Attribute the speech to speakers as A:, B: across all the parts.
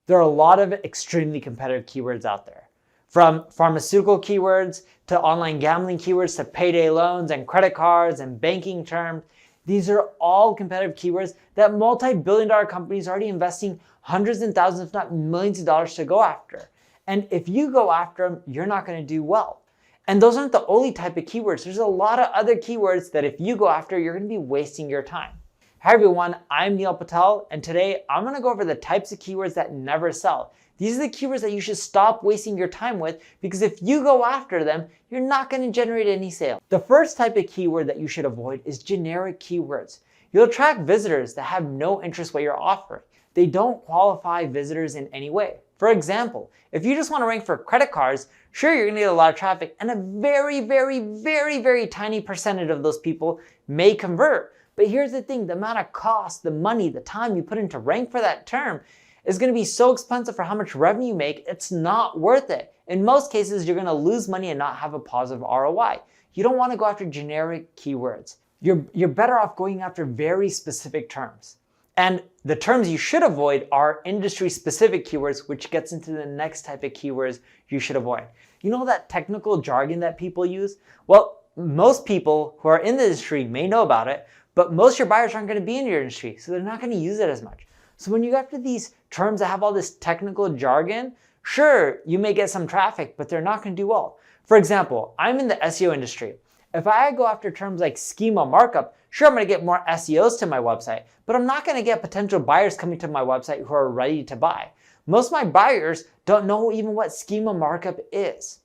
A: There are a lot of extremely competitive keywords out there. From pharmaceutical keywords to online gambling keywords to payday loans and credit cards and banking terms. These are all competitive keywords that multi-billion-dollar companies are already investing hundreds and thousands, if not millions of dollars to go after. And if you go after them, you're not going to do well. And those aren't the only type of keywords. There's a lot of other keywords that if you go after, you're going to be wasting your time. Hi everyone, I'm Neil Patel, and today I'm going to go over the types of keywords that never sell. These are the keywords that you should stop wasting your time with, because if you go after them, you're not going to generate any sales. The first type of keyword that you should avoid is generic keywords. You'll attract visitors that have no interest what you're offering. They don't qualify visitors in any way. For example, if you just want to rank for credit cards, sure, you're going to get a lot of traffic, and a very tiny percentage of those people may convert. But here's the thing, the amount of cost, the money, the time you put in to rank for that term is going to be so expensive for how much revenue you make, it's not worth it. In most cases, you're going to lose money and not have a positive ROI. You don't want to go after generic keywords. You're better off going after very specific terms. And the terms you should avoid are industry-specific keywords, which gets into the next type of keywords you should avoid. You know that technical jargon that people use? Well, most people who are in the industry may know about it, but most of your buyers aren't going to be in your industry, so they're not going to use it as much. So when you go after these terms that have all this technical jargon, sure, you may get some traffic, but they're not going to do well. For example, I'm in the SEO industry. If I go after terms like schema markup, sure, I'm going to get more SEOs to my website, but I'm not going to get potential buyers coming to my website who are ready to buy. Most of my buyers don't know even what schema markup is.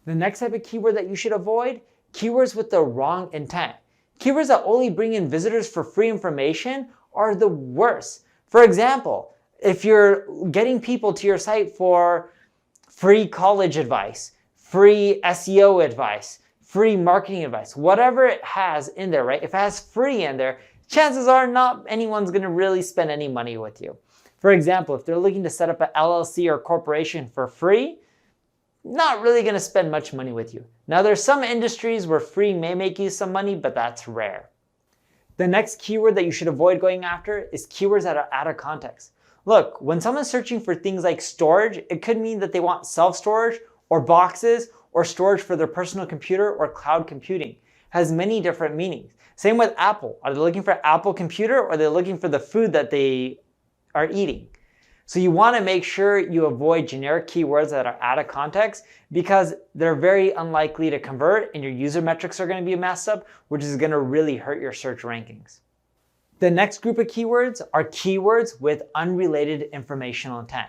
A: The next type of keyword that you should avoid, keywords with the wrong intent. Keywords that only bring in visitors for free information are the worst. For example, if you're getting people to your site for free college advice, free SEO advice, free marketing advice, whatever it has in there, right? If it has free in there, chances are not anyone's going to really spend any money with you. For example, if they're looking to set up an LLC or corporation for free, not really going to spend much money with you. Now, there's some industries where free may make you some money, but that's rare. The next keyword that you should avoid going after is keywords that are out of context. Look, when someone's searching for things like storage, it could mean that they want self-storage or boxes or storage for their personal computer or cloud computing. It has many different meanings. Same with Apple. Are they looking for Apple computer, or are they looking for the food that they are eating? So you want to make sure you avoid generic keywords that are out of context, because they're very unlikely to convert and your user metrics are going to be messed up, which is going to really hurt your search rankings. The next group of keywords are keywords with unrelated informational intent.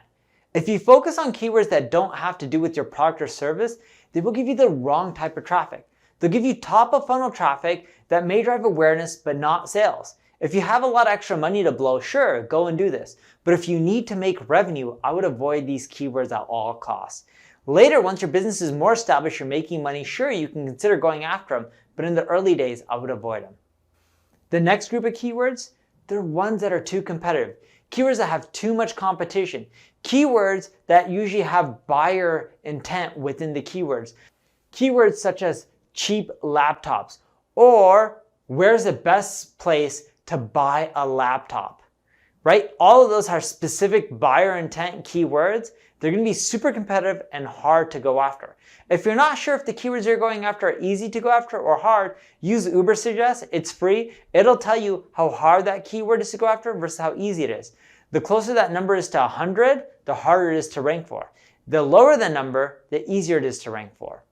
A: If you focus on keywords that don't have to do with your product or service, they will give you the wrong type of traffic. They'll give you top of funnel traffic that may drive awareness but not sales. If you have a lot of extra money to blow, sure, go and do this. But if you need to make revenue, I would avoid these keywords at all costs. Later, once your business is more established, you're making money, sure, you can consider going after them. But in the early days, I would avoid them. The next group of keywords, they're ones that are too competitive. Keywords that have too much competition. Keywords that usually have buyer intent within the keywords. Keywords such as cheap laptops, or where's the best place to buy a laptop, right? All of those are specific buyer intent keywords. They're going to be super competitive and hard to go after. If you're not sure if the keywords you're going after are easy to go after or hard, use Ubersuggest. It's free. It'll tell you how hard that keyword is to go after versus how easy it is. The closer that number is to 100, the harder it is to rank for. The lower the number, the easier it is to rank for.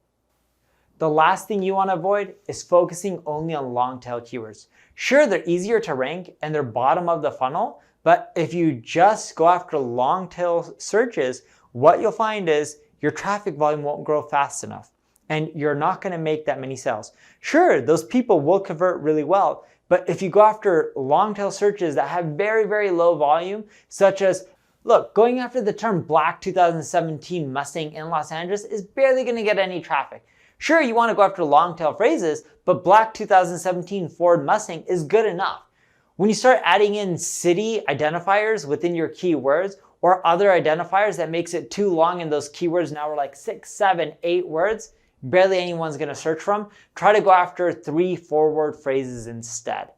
A: The last thing you want to avoid is focusing only on long tail keywords. Sure, they're easier to rank and they're bottom of the funnel, but if you just go after long tail searches, what you'll find is your traffic volume won't grow fast enough and you're not going to make that many sales. Sure, those people will convert really well, but if you go after long tail searches that have very low volume, such as, look, going after the term black 2017 Mustang in Los Angeles is barely going to get any traffic. Sure, you want to go after long tail phrases, but black 2017 Ford Mustang is good enough. When you start adding in city identifiers within your keywords or other identifiers that makes it too long and those keywords now are like 6, 7, 8 words, barely anyone's going to search from, try to go after 3, 4 word phrases instead.